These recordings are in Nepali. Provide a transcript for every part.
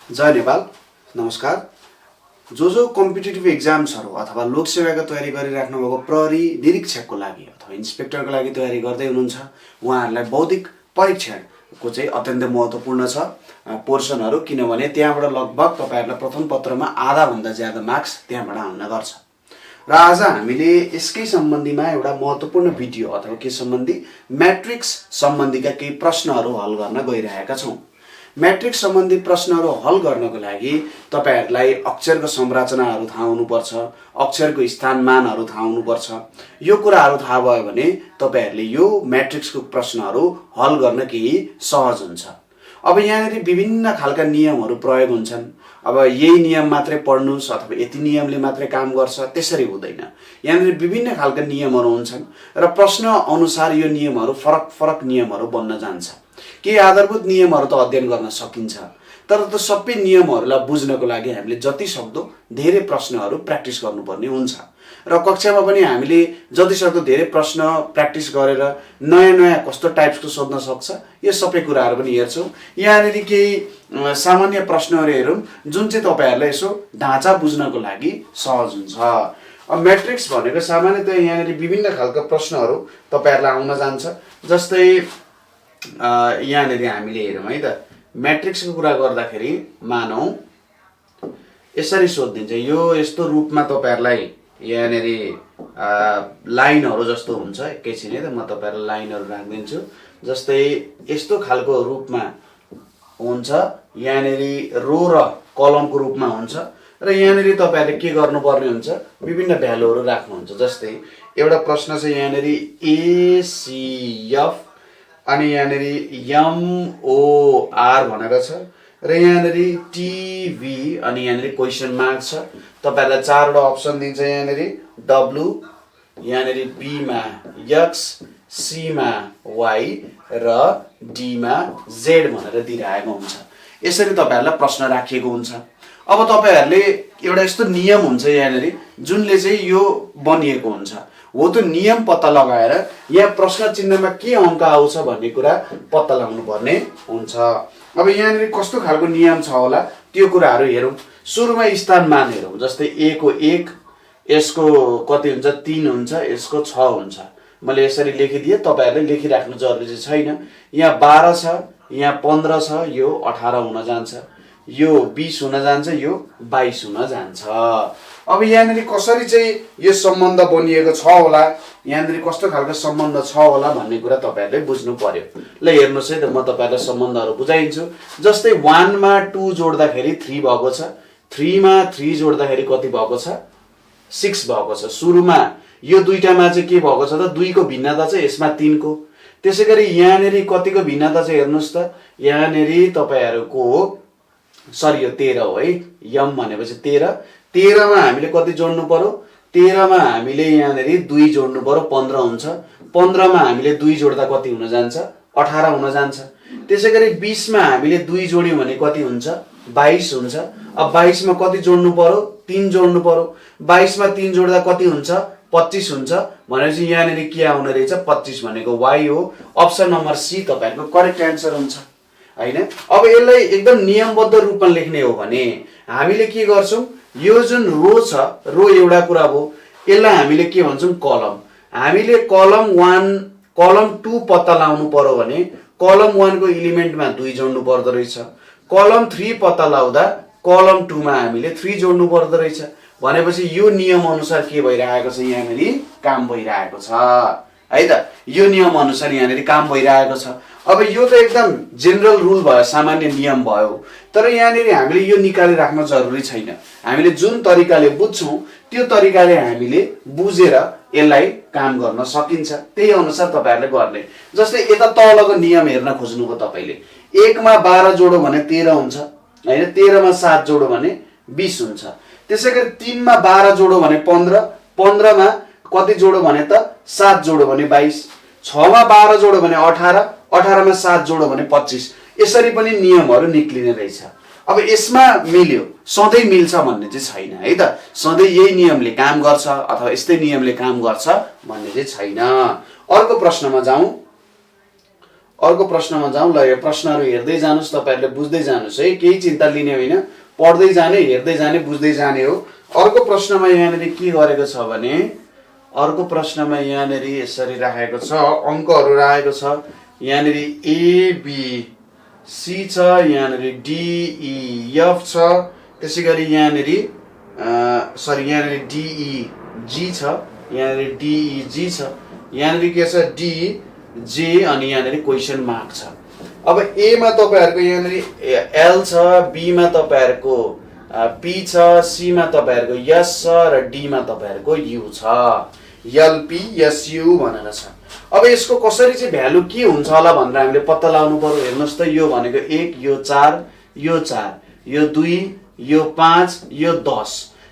जय नेपाल। नमस्कार। जो कम्पिटिटिभ एक्जाम्सहरू अथवा लोकसेवाको तयारी गरिराख्नु भएको प्रहरी निरीक्षकको लागि अथवा इन्सपेक्टरको लागि तयारी गर्दै हुनुहुन्छ उहाँहरूलाई बौद्धिक परीक्षणको चाहिँ अत्यन्तै महत्त्वपूर्ण छ पोर्सनहरू, किनभने त्यहाँबाट लगभग तपाईहरुलाई प्रथम पत्रमा आधा भन्दा ज्यादा मार्क्स त्यहाँबाट आउने गर्छ। र आज हामीले यसकै सम्बन्धीमा एउटा महत्त्वपूर्ण भिडियो अथवा के सम्बन्धी म्याट्रिक्स सम्बन्धीका केही प्रश्नहरू हल गर्न गइरहेका छौं। म्याट्रिक्स सम्बन्धी प्रश्नहरू हल गर्नको लागि तपाईहरुलाई अक्षरको संरचनाहरू थाहा हुनुपर्छ, अक्षरको स्थानमानहरू थाहा हुनुपर्छ। यो कुराहरू थाहा भयो भने तपाईहरुले यो म्याट्रिक्सको प्रश्नहरू हल गर्न केही सहज हुन्छ। अब यहाँनेरि विभिन्न खालका नियमहरू प्रयोग हुन्छन्। अब यही नियम मात्रै पढ्नुस् अथवा यति नियमले मात्रै काम गर्छ त्यसरी हुँदैन। यहाँनेरि विभिन्न खालका नियमहरू हुन्छन् र प्रश्न अनुसार यो नियमहरू फरक नियमहरू बन्न जान्छ। केही आधारभूत नियमहरू त अध्ययन गर्न सकिन्छ, तर त्यो सबै नियमहरूलाई बुझ्नको लागि हामीले जति सक्दो धेरै प्रश्नहरू प्र्याक्टिस गर्नुपर्ने हुन्छ। र कक्षामा पनि हामीले जति सक्दो धेरै प्रश्न प्र्याक्टिस गरेर नयाँ कस्तो टाइप्सको सोध्न सक्छ यो सबै कुराहरू पनि हेर्छौं। यहाँनेरि केही सामान्य प्रश्नहरू हेरौं जुन चाहिँ तपाईहरुलाई यसो ढाँचा बुझ्नको लागि सहज हुन्छ। अब म्याट्रिक्स भनेको सामान्यतया यहाँनेरि विभिन्न खालका प्रश्नहरू तपाईहरुलाई आउन जान्छ। जस्तै यहाँनेरि हामीले हेरौँ है त, म्याट्रिक्सको कुरा गर्दाखेरि मानौ यसरी सोधिन्छ। यो यस्तो रूपमा तपाईहरुलाई यहाँनेरि लाइनहरू जस्तो हुन्छ। एकैछिन है त, म तपाईहरुलाई लाइनहरू राख्दिन्छु। जस्तै यस्तो खालको रूपमा हुन्छ, यहाँनेरि रो र कलमको रूपमा हुन्छ र यहाँनेरि तपाईहरुले के गर्नुपर्ने हुन्छ, विभिन्न भ्यालुहरू राख्नुहुन्छ। जस्तै एउटा प्रश्न छ यहाँनेरि एसीएफ अनि यहाँनेरि एमओआर भनेर छ र यहाँनेरि टिभी अनि यहाँनेरि क्वेशन मार्क छ। तपाईहरुलाई चारवटा अप्सन दिन्छ। यहाँनेरि डब्लु, यहाँनेरि बीमा एक्स, सीमा वाई र डीमा जेड भनेर दिइरहेको हुन्छ। यसरी तपाईहरुलाई प्रश्न राखिएको हुन्छ। अब तपाईहरुले एउटा यस्तो नियम हुन्छ यहाँनेरि जुनले चाहिँ यो बनिएको हुन्छ, हो त्यो नियम पत्ता लगाएर यहाँ प्रश्न चिन्हमा के अंक आउँछ भन्ने कुरा पत्ता लगाउनु पर्ने हुन्छ। अब यहाँनेरि कस्तो खालको नियम छ होला त्यो कुराहरू हेरौं। सुरुमा स्थानमान हेरौं। जस्तै ए को 1, यसको कति हुन्छ 3 हुन्छ, यसको 6 हुन्छ। मैले यसरी लेखिदिए, तपाईहरुले लेखिराख्नु जरुरी चाहिँ छैन। यहाँ 12 छ, यहाँ 15 छ, यो 18 हुन जान्छ, यो 20 हुन जान्छ, यो 22 हुन जान्छ। अब यहाँनेरि कसरी चाहिँ यो सम्बन्ध बनिएको छ होला, यहाँनेरि कस्तो खालको सम्बन्ध छ होला भन्ने कुरा तपाईहरुले बुझ्नु पर्यो। ल हेर्नुस् है त, म तपाईहरुलाई सम्बन्धहरू बुझाइन्छु। जस्तै 1 मा 2 जोड्दाखेरि 3 भएको छ, 3 मा 3 जोड्दाखेरि कति भएको छ 6 भएको छ। सुरुमा यो दुईटामा चाहिँ के भएको छ त 2 को भिन्नता छ, यसमा 3 को। त्यसैगरी यहाँनेरि कतिको भिन्नता छ हेर्नुस् त, यहाँनेरि तपाईहरुको सरी यो 13 हो है, यम भनेपछि 13। 13 मा हामीले कति जोड्नु पर्यो, 13 मा हामीले यहाँनेरि 2 जोड्नु पर्यो, 15 हुन्छ। 15 मा हामीले 2 जोड्दा कति हुन जान्छ 18 हुन जान्छ। त्यसैगरी 20 मा हामीले 2 जोड्यौं भने कति हुन्छ 22 हुन्छ। अब 22 मा कति जोड्नु पर्यो 3 जोड्नु पर्यो। 22 मा 3 जोड्दा कति हुन्छ 25 हुन्छ। भनेपछि यहाँनेरि के आउने रहेछ 25 भनेको वाई हो। अप्सन नम्बर सी तपाईहरुको करेक्ट एन्सर हुन्छ हैन। अब यसलाई एकदम नियमबद्ध रूपमा लेख्ने हो भने हामीले के गर्छौं, यो जुन रो छ, रो एउटा कुरा हो, यसलाई हामीले के भन्छौं कलम। हामीले कलम 1 कलम 2 पत्ता लगाउनु पर्यो भने कलम 1 को एलिमेन्टमा 2 जोड्नु पर्दो रहेछ। कलम 3 पत्ता लगाउँदा कलम 2 मा हामीले 3 जोड्नु पर्दो रहेछ। भनेपछि यो नियम अनुसार के भइरहेको छ, यहाँनेरि काम भइरहेको छ है त। यो नियम अनुसार यहाँनेरि काम भइरहेको छ। अब यो त एकदम जेनरल रुल भयो, सामान्य नियम भयो। तर यहाँनेरि हामीले यो निकाली राख्न जरुरी छैन। हामीले जुन तरिकाले बुझ्छौं त्यो तरिकाले हामीले बुझेर यसलाई काम गर्न सकिन्छ। त्यही अनुसार तपाईहरुले गर्ने। जस्तै यता तलको नियम हेर्न खोज्नुभयो तपाईले, 1 मा 12 जोड्यो भने 13 हुन्छ हैन, 13 मा 7 जोड्यो भने 20 हुन्छ। त्यसैगरी 3 मा 12 जोड्यो भने 15, 15 मा कति जोड्यो भने त 7 जोड्यो भने 22, 6 मा 12 जोड्यो भने 18, 18 मा 7 जोड्यो भने 25। यसरी पनि नियमहरू निक्लिने रहेछ। अब यसमा मिल्यो, सधैं मिल्छ भन्ने चाहिँ छैन है त। सधैं यही नियमले काम गर्छ अथवा यस्तै नियमले काम गर्छ भन्ने चाहिँ छैन। अर्को प्रश्नमा जाउँ। अर्को प्रश्नमा जाउँ ल। यो प्रश्नहरू हेर्दै जानुस्, तपाईहरुले बुझ्दै जानुस् है, केही चिन्ता लिने होइन, पढ्दै जाने, हेर्दै जाने, बुझ्दै जाने हो। अर्को प्रश्नमा यहाँनिर के गरेको छ भने, अर्को प्रश्नमा यहाँनिर यसरी राखेको छ, अङ्कहरू राखेको छ। यहाँनिर ए बी सी छ, यहाँनिर डी ई एफ छ, त्यसैगरी यहाँनिर यहाँनिर डी ई जी छ, यहाँनिर डी ई जी छ, यहाँनिर के छ डी जे, अनि यहाँनिर क्वेसन मार्क छ। अब ए मा तपाईहरुको यहाँनिर एल छ, बी मा तपाईहरुको पी छ, सी मा तपाईहरुको एस छ, र डी मा तपाईहरुको यु छ। एलपी एसयु भनेर छ। अब यसको कसरी चाहिँ भ्यालु के हुन्छ होला भनेर हामीले पत्ता लगाउनु पर्यो। हेर्नुस् त, यो भनेको 1, यो 4, यो 4, यो 2, यो 5, यो 10,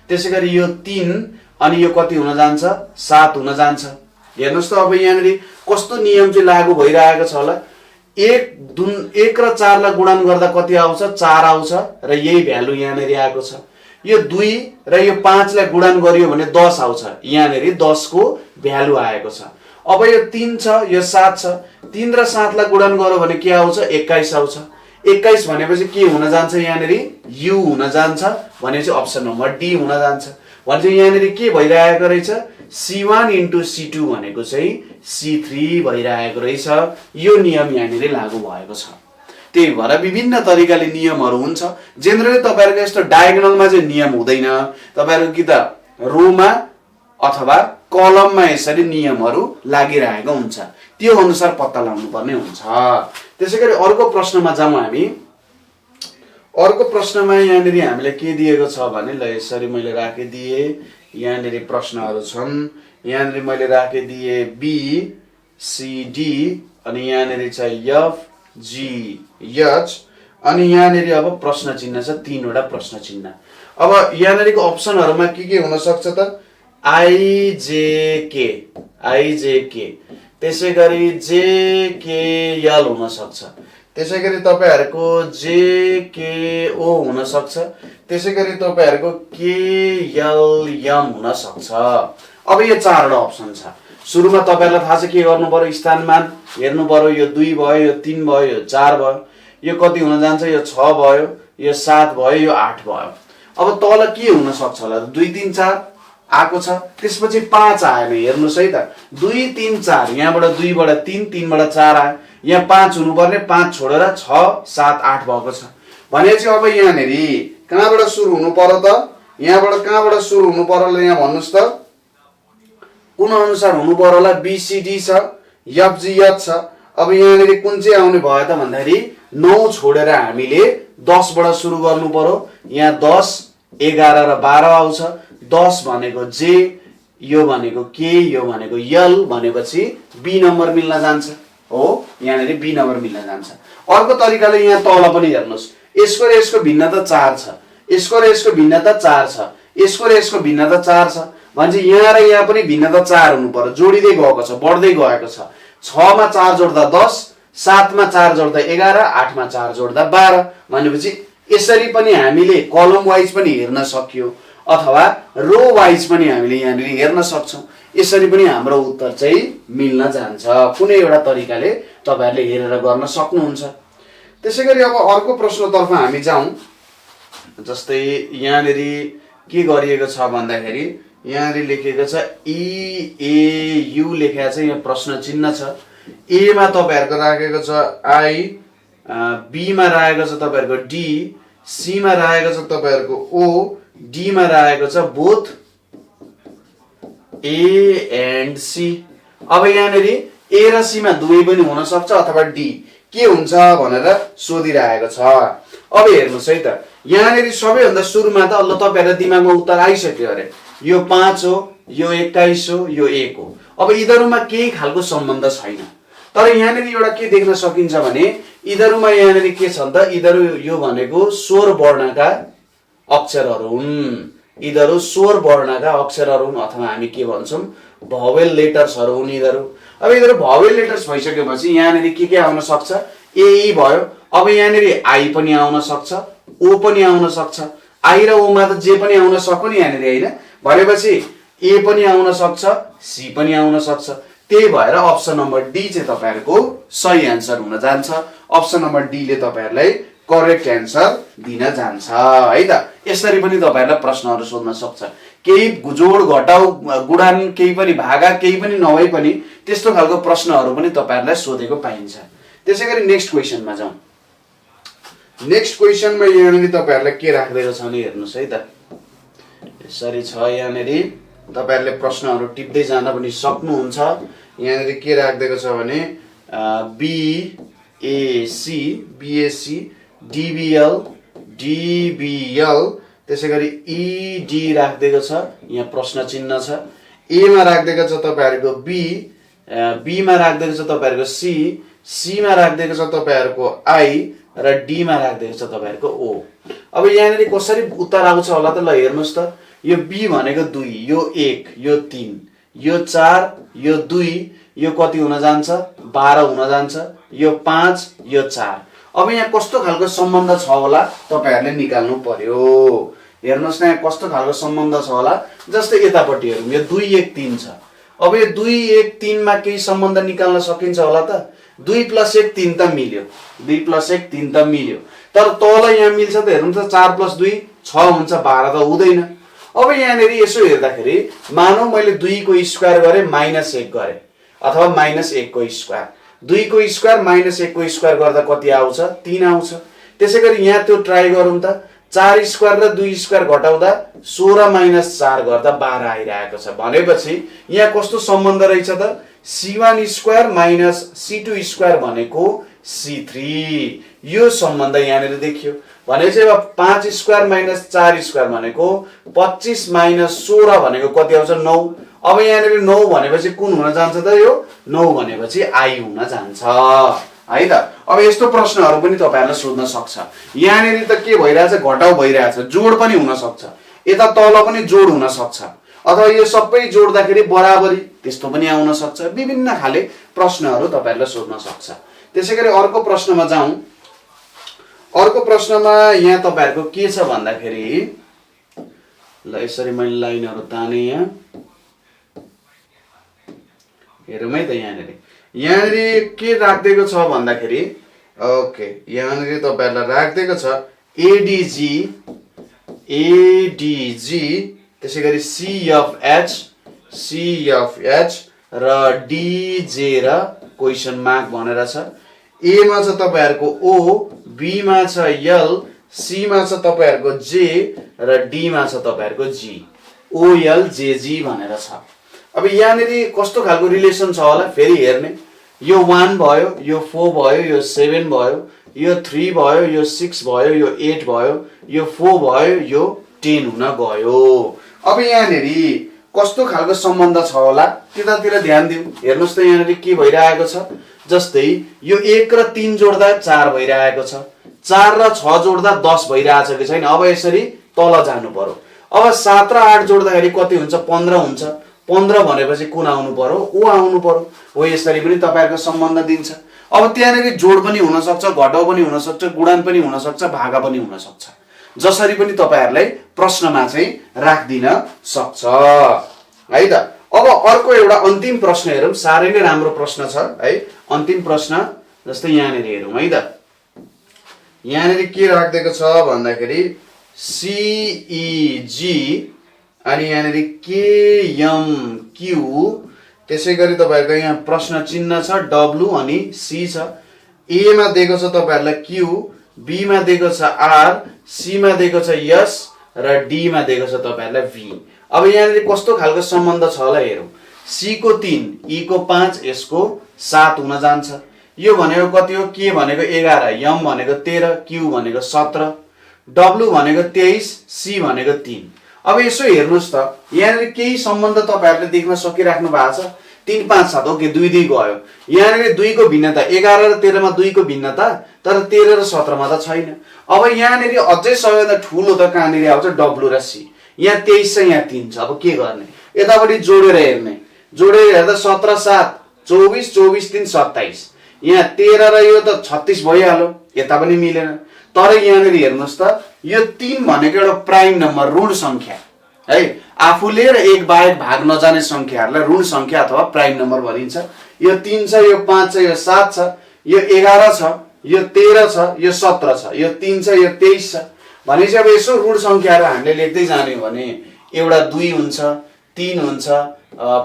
त्यसैगरी यो 3, अनि यो कति हुन जान्छ 7 हुन जान्छ। हेर्नुस् त, अब यहाँनिर कस्तो नियम चाहिँ लागू भइरहेको छ होला। 1 र 4 लाई गुणन गर्दा कति आउँछ 4 आउँछ, र यही भ्यालु यहाँनिर आएको छ। यो 2 र यो 5 लाई गुणन गरियो भने 10 आउँछ, यहाँनिर 10 को भ्यालु आएको छ। अब यो 3 छ, यो 7 छ, 3 र 7 लाई गुणन गर्यो भने के आउँछ 21 आउँछ। 21 भनेपछि के हुन जान्छ यहाँनिर यु हुन जान्छ, भनेपछि अप्सन नम्बर डी हुन जान्छ। भनेपछि यहाँनिर के भइरहेको रहेछ, C1 इन्टु C2 भनेको चाहिँ C3 भइरहेको रहेछ। यो नियम यहाँनिर लागू भएको छ। त्यही भएर विभिन्न तरिकाले नियमहरू हुन्छ। जेनरली तपाईहरुको यस्तो डायगोनलमा चाहिँ नियम हुँदैन, तपाईहरुको कि त रोमा अथवा कलममा यसरी नियमहरू लागिरहेको हुन्छ, त्यो अनुसार पत्ता लगाउनु पर्ने हुन्छ। त्यसैगरी अर्को प्रश्नमा जाउँ हामी। अर्को प्रश्नमा यहाँनिर हामीले के दिएको छ भने, ल यसरी मैले राखिदिए, यहाँनिर प्रश्नहरू छन्। यहाँनिर मैले राखिदिए बी सी डी, अनि यहाँनिर छ एफ जी एच, अनि यहाँनिर अब प्रश्न चिन्ह छ 3 वटा प्रश्न चिन्ह। अब यहाँनिरको अप्सनहरुमा के हुन सक्छ त, आईजेके, त्यसैगरी जेकेएल हुन सक्छ, त्यसैगरी तपाईहरुको जेकेओ हुन सक्छ, त्यसैगरी तपाईहरुको केएलएम हुन सक्छ। अब यो 4 वटा अप्सन छ। सुरुमा तपाईहरुलाई थाहा छ के गर्नु पर्यो, स्थानमान हेर्नु पर्यो। यो 2 भयो, यो 3 भयो, यो 4 भयो, यो कति हुन जान्छ, यो 6 भयो, यो 7 भयो, यो 8 भयो। अब तल के हुन सक्छ होला, 2 3 4 आको छ, त्यसपछि 5 आएन। हेर्नुस् है त, 2 3 4, यहाँबाट 2 बाट 3, 3 बाट 4 आयो, यहाँ 5 हुनुपर्ने, 5 छोडेर 6 7 8 भएको छ। भनेपछि अब यहाँनिर कहाँबाट सुरु हुनु पर्यो त, यहाँबाट कहाँबाट सुरु हुनु पर्यो यहाँ भन्नुस् त, कुन अनुसार हुनु पर्यो होला, बीसीडी छ, एफजीएच छ। अब यहाँनिर कुन चाहिँ आउने भयो त भन्दाखेरि 9 छोडेर हामीले 10 बाट सुरु गर्नु पर्यो। यहाँ 10 11 र 12 आउँछ। 10 भनेको जे, यो भनेको के, यो भनेको यल, भनेपछि बी नम्बर मिल्न जान्छ हो। यहाँनिर बी नम्बर मिल्न जान्छ। अर्को तरिकाले यहाँ तल पनि हेर्नुस्, यसको र यसको भिन्नता 4 छ, यसको र यसको भिन्नता 4 छ, यसको र यसको भिन्नता 4 छ। भन्छ यहाँ र यहाँ पनि भिन्नता 4 हुनु पर्यो, जोडिदै गएको छ, बढ्दै गएको छ। 6 मा 4 जोड्दा 10, 7 मा 4 जोड्दा 11, 8 मा 4 जोड्दा 12। भनेपछि यसरी पनि हामीले कलम वाइज पनि हेर्न सक्यो, अथवा रो वाइज पनि हामीले यहाँनिर हेर्न सक्छौं। यसरी पनि हाम्रो उत्तर चाहिँ मिल्न जान्छ। कुनै एउटा तरिकाले तपाईहरुले हेरेर गर्न सक्नुहुन्छ। त्यसैगरी अब अर्को प्रश्नतर्फ हामी जाउँ। जस्तै यहाँनिर के गरिएको छ भन्दाखेरि, यहाँनिर लेखेको छ EAU लेखेको छ, यहाँ प्रश्न चिन्ह छ। ए मा तपाईहरुको राखेको छ आई, बी मा राखेको छ तपाईहरुको डी, सी मा राखेको छ तपाईहरुको ओ, डी मा राखेको छ बोथ ए एन्ड सी। अब यहाँनिर ए र सी मा दुवै पनि हुन सक्छ, अथवा डी के हुन्छ भनेर सोधिरहेको छ। अब हेर्नुस् है त, यहाँनिर सबैभन्दा सुरुमा त अल्ल तपाईहरुको दिमागमा उत्तर आइसक्यो अरे, यो 5 हो, यो 21 हो, यो 1 हो। अब यिनीहरुमा केही खालको सम्बन्ध छैन। तर यहाँनिर एउटा के देख्न सकिन्छ भने, यिनीहरुमा यहाँनिर के छ त, यिनीहरु यो भनेको स्वर वर्णका अक्षरहरू हुन्। यिनीहरु स्वर वर्णका अक्षरहरू हुन्, अथवा हामी के भन्छौं भावेल लेटर्सहरू हुन् यिनीहरु। अब यिनीहरु भावेल लेटर्स भइसकेपछि यहाँनिर के आउन सक्छ, ए भयो। अब यहाँनिर आई पनि आउन सक्छ, ओ पनि आउन सक्छ। आई र ओ मा त जे पनि आउन सक्यो नि यहाँनिर, हैन? भनेपछि ए पनि आउन सक्छ, सी पनि आउन सक्छ। त्यही भएर अप्सन नम्बर डी चाहिँ तपाईहरुको सही एन्सर हुन जान्छ। अप्सन नम्बर डी ले तपाईहरुलाई करेक्ट एन्सर दिन जान्छ है त। यसरी पनि तपाईहरुलाई प्रश्नहरु सोध्न सक्छ। केही जोड घटाउ गुणान केही पनि भागा केही पनि नभई पनि त्यस्तो खालको प्रश्नहरु पनि तपाईहरुलाई सोधेको पाइन्छ। त्यसैगरी नेक्स्ट क्वेशनमा जाउँ। नेक्स्ट क्वेशनमा यहाँनिर तपाईहरुलाई के राख्दैको छ नि हेर्नुस् है त। यसरी छ यहाँनिर तपाईहरुले प्रश्नहरु टिप्दै जान पनि सक्नुहुन्छ। यहाँनिर के राख्दैको छ भने बीएसी बीएसी डीबीएल डीबीएल त्यसैगरी ईडी राख्दैको छ। यहाँ प्रश्न चिन्ह छ। ए मा राख्दैको छ तपाईहरुको बी, बी मा राख्दैको छ तपाईहरुको सी, सी मा राख्दैको छ तपाईहरुको आई र डी मा राख्दैको छ तपाईहरुको ओ। अब यहाँनिर कसरी उत्तर आउँछ होला त ल हेर्नुस् त। यो बी भनेको 2, यो 1, यो 3, यो 4, यो 2, यो कति हुन जान्छ 12 हुन जान्छ, यो 5, यो 4। अब यहाँ कस्तो खालको सम्बन्ध छ होला तपाईहरुले निकाल्नु पर्यो। हेर्नुस् न यहाँ कस्तो खालको सम्बन्ध छ होला। जस्तै यतापट्टि हेरौँ यो 2 1 3 छ। अब यो 2 1 3 मा केही सम्बन्ध निकाल्न सकिन्छ होला त। 2 + 1 3 त मिल्यो, 2 + 1 3 त मिल्यो। तर तल यहाँ मिल्छ त हेर्नु त 4 + 2 6 हुन्छ, 12 त हुँदैन। अब यहाँनिर यसो हेर्दाखेरि मानौ मैले 2 को स्क्वायर गरे -1 गरे अथवा -1 को स्क्वायर, 2 को स्क्वायर -1 को स्क्वायर गर्दा कति आउँछ 3 आउँछ। त्यसैगरी यहाँ त्यो ट्राई गरौँ त। 4 स्क्वायर र 2 स्क्वायर घटाउँदा 16 - 4 गर्दा 12 आइरहेको छ। भनेपछि यहाँ कस्तो सम्बन्ध रहेछ त C1 स्क्वायर -C2 स्क्वायर भनेको C3। यो सम्बन्ध यहाँनिर देखियो। भनेपछि अब 5 स्क्वायर - 4 स्क्वायर भनेको 25 - 16 भनेको कति आउँछ 9। अब यहाँनिर 9 भनेपछि कुन हुन जान्छ त यो 9 भनेपछि आई हुन जान्छ है त। अब यस्तो प्रश्नहरु पनि तपाईहरुले सोध्न सक्छ। यहाँनिर त के भइरहेछ घटाउ भइरहेछ, जोड पनि हुन सक्छ, यता तल पनि जोड हुन सक्छ अथवा यो सबै जोड्दाखेरि बराबरी त्यस्तो पनि आउन सक्छ। विभिन्न खाले प्रश्नहरु तपाईहरुले सोध्न सक्छ। त्यसैगरी अर्को प्रश्नमा जाउँ। अर्को प्रश्नमा यहाँ तपाईहरुको के छ भन्दाखेरि ल यसरी मैले लाइनहरु ताने यहाँ हेरौँ है त। यहाँनिर के राख्दैको छ भन्दाखेरि ओके यहाँनिर तपाईहरुलाई राख्दैको छ एडीजी एडीजी त्यसैगरी सीएफएच सीएफएच र डीजे र क्वेशन मार्क भनेर छ। ए मा छ तपाईहरुको ओ, बी मा छ एल, सी मा छ तपाईहरुको जे र डी मा छ तपाईहरुको जी, ओएल जेजी भनेर छ। अब यहाँनिर कस्तो खालको रिलेसन छ होला फेरि हेर्ने। यो 1 भयो, यो 4 भयो, यो 7 भयो, यो 3 भयो, यो 6 भयो, यो 8 भयो, यो 4 भयो, यो 10 हुन गयो। अब यहाँनिर कस्तो खालको सम्बन्ध छ होला त्यतातिर ध्यान दिउँ। हेर्नुस् त यहाँनिर के भइरहेको छ। जस्तै यो 1 र 3 जोड्दा 4 भइरहेको छ, 4 र 6 जोड्दा 10 भइरहेछ कि छैन। अब यसरी तल जानु पर्यो। अब 7 र 8 जोड्दाखेरि कति हुन्छ 15 हुन्छ। 15 भनेपछि कुन आउनु पर्यो ओ आउनु पर्यो। हो यसरी पनि तपाईहरुको सम्बन्ध दिन्छ। अब त्यहाँनेरि जोड पनि हुन सक्छ, घटाउ पनि हुन सक्छ, गुणन पनि हुन सक्छ, भागा पनि हुन सक्छ। जसरी पनि तपाईहरुलाई प्रश्नमा चाहिँ राख्दिन सक्छ है त। अब अर्को एउटा अन्तिम प्रश्न हेरौँ। सारै नै राम्रो प्रश्न छ है। अन्तिम प्रश्न जस्तै यहाँनेरि हेरौँ है त। यहाँनेरि के राख्दैको छ भन्दाखेरि सीईजी अनि यहाँनेरि केएमक्यू त्यसैगरी तपाईहरुको यहाँ प्रश्न चिन्ह छ डब्लु अनि सी छ। ए मा दिएको छ तपाईहरुलाई क्यू, बी मा दिएको छ आर, सी मा दिएको छ एस र डी मा दिएको छ तपाईहरुलाई भी। अब यहाँनिर कस्तो खालको सम्बन्ध छ होला हेरौँ। सी को 3, ई को 5, एस को 7 हुन जान्छ। यो भनेको कति हो के भनेको 11, एम भनेको 13, क्यू भनेको 17, डब्लु भनेको 23, सी भनेको 3। अब यसो हेर्नुस् त यहाँनिर केही सम्बन्ध तपाईहरुले देख्न सकिराख्नु भएको छ। 3 5 7 ओके 2 2 गयो। यहाँनिर 2 को भिन्नता 11 र 13 मा 2 को भिन्नता तर 13 र 17 मा त छैन। अब यहाँनिर अझै सबैभन्दा ठूलो त कहाँनिर आउँछ डब्लु र सी। यहाँ 23 छ यहाँ 3 छ। अब के गर्ने यतापटि जोडेर हेर्ने। जोडेर हेर्दा 17 7 24 24 3 27 यहाँ 13 र यो त 36 भइहाल्यो। यता पनि मिलेन। तर यहाँनिर हेर्नुस् त यो 3 भनेको एउटा प्राइम नम्बर ऋण संख्या है। आफूले र एक बाहेक भाग नजाने संख्याहरूलाई ऋण संख्या अथवा प्राइम नम्बर भनिन्छ। यो 3 छ, यो 5 छ, यो 7 छ, यो 11 छ, यो 13 छ, यो 17 छ, यो 3 छ, यो 23 छ भनेपछि अब यसो ऋण संख्याहरू हामीले लेख्दै जाने हो भने एउटा 2 हुन्छ, 3 हुन्छ,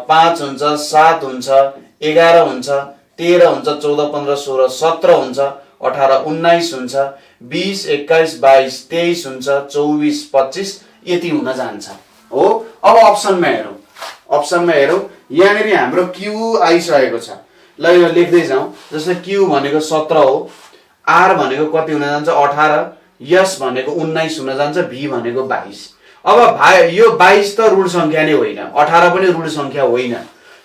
5 हुन्छ, 7 हुन्छ, 11 हुन्छ, 13 हुन्छ, 14 15 16 17 हुन्छ, 18 19 हुन्छ, 20 21 22 23 हुन्छ, 24 25 यति हुन जान्छ हो। अब अप्सनमा हेरौँ, अप्सनमा हेरौँ यहाँनिर हाम्रो क्यू आइसकेको छ। ल यो लेख्दै जाउँ। जस्तै क्यू भनेको 17 हो, आर भनेको कति हुन जान्छ 18, यस भनेको 19 हुन जान्छ, भी भनेको 22। अब यो 22 त ऋण संख्या नै होइन, 18 पनि ऋण संख्या होइन।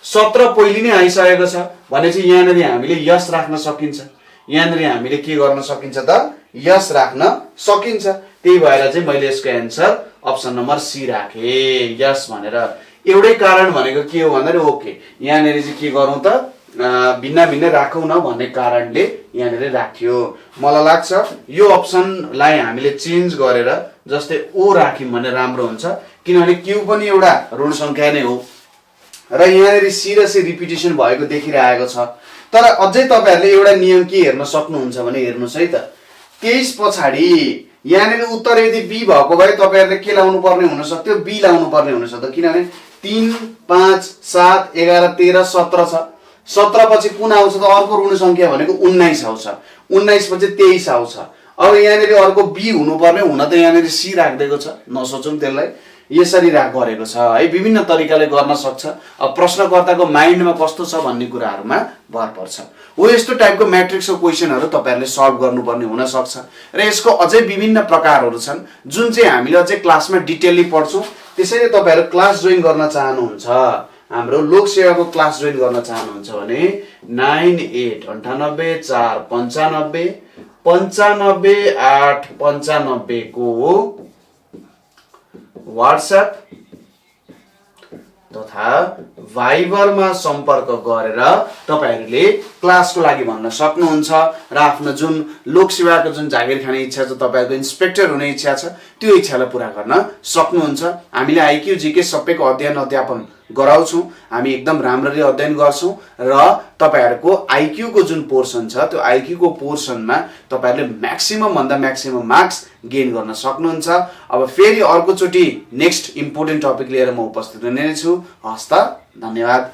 17 पहिले नै आइसकेको छ भनेपछि यहाँनिर हामीले यस राख्न सकिन्छ। यहाँनिर हामीले के गर्न सकिन्छ त यस राख्न सकिन्छ। त्यही भएर चाहिँ मैले यसको एन्सर अप्सन नम्बर सी राखेँ, यस भनेर। एउटै कारण भनेको के हो भन्दाखेरि ओके यहाँनिर चाहिँ के गरौँ त भिन्न भिन्न राखौँ न भन्ने कारणले यहाँनिर राखियो। मलाई लाग्छ यो अप्सनलाई हामीले चेन्ज गरेर जस्तै ओ राख्यौँ भने राम्रो हुन्छ, किनभने क्यू पनि एउटा ऋण संख्या नै हो र यहाँनिर सी र सी रिपिटेसन भएको देखिरहेको छ। तर अझै तपाईहरुले एउटा नियम के हेर्न सक्नुहुन्छ भने हेर्नुस् है त, 23 पछाडी यहाँनिर उत्तर यदि बी भएको भए तपाईहरुले के लाउनु पर्ने हुन सक्थ्यो, बी लाउनु पर्ने हुन सक्थ्यो, किनभने 3 5 7 11 13 17 छ। 17 पछि कुन आउँछ त अर्को ऋण संख्या भनेको 19 आउँछ, 19 पछि 23 आउँछ। अब यहाँनिर अर्को बी हुनुपर्ने हुन त यहाँनिर सी राख्दिएको छ, नसोचौं त्यसलाई, यसरी गरेको छ है। विभिन्न तरिकाले गर्न सक्छ। अब प्रश्नकर्ताको माइन्डमा कस्तो छ भन्ने कुराहरुमा भर पर्छ। हो यस्तो टाइपको म्याट्रिक्सको क्वेशनहरु तपाईहरुले सल्भ गर्नुपर्ने हुन सक्छ र यसको अझै विभिन्न प्रकारहरु छन् जुन चाहिँ हामीले अझै क्लासमा डिटेलली पढ्छौं। त्यसैले तपाईहरु क्लास जोइन गर्न चाहनुहुन्छ, हाम्रो लोक सेवाको क्लास जोइन गर्न चाहनुहुन्छ भने 98489595 को व्हाट्सएप तथा भाइबरमा सम्पर्क गरेर तपाईहरुले क्लासको लागि भन्न सक्नुहुन्छ र आफ्नो जुन लोक सेवाको जुन जागिर खाने इच्छा छ, तपाईहरुको इन्स्पेक्टर हुने इच्छा छ, त्यो इच्छालाई पूरा गर्न सक्नुहुन्छ। हामीले आईक्यू जीके सबैको अध्ययन अध्यापन गराउँछौं, हामी एकदम राम्ररी अध्ययन गर्छौं र तपाईहरुको आईक्यू को जुन पोर्सन छ त्यो आईक्यू को पोर्सनमा तपाईहरुले म्याक्सिमम भन्दा म्याक्सिमम मार्क्स गेन गर्न सक्नुहुन्छ। अब फेरि अर्को चोटी नेक्स्ट इम्पोर्टेन्ट टपिक लिएर म उपस्थित हुने छु। हस्त, धन्यवाद।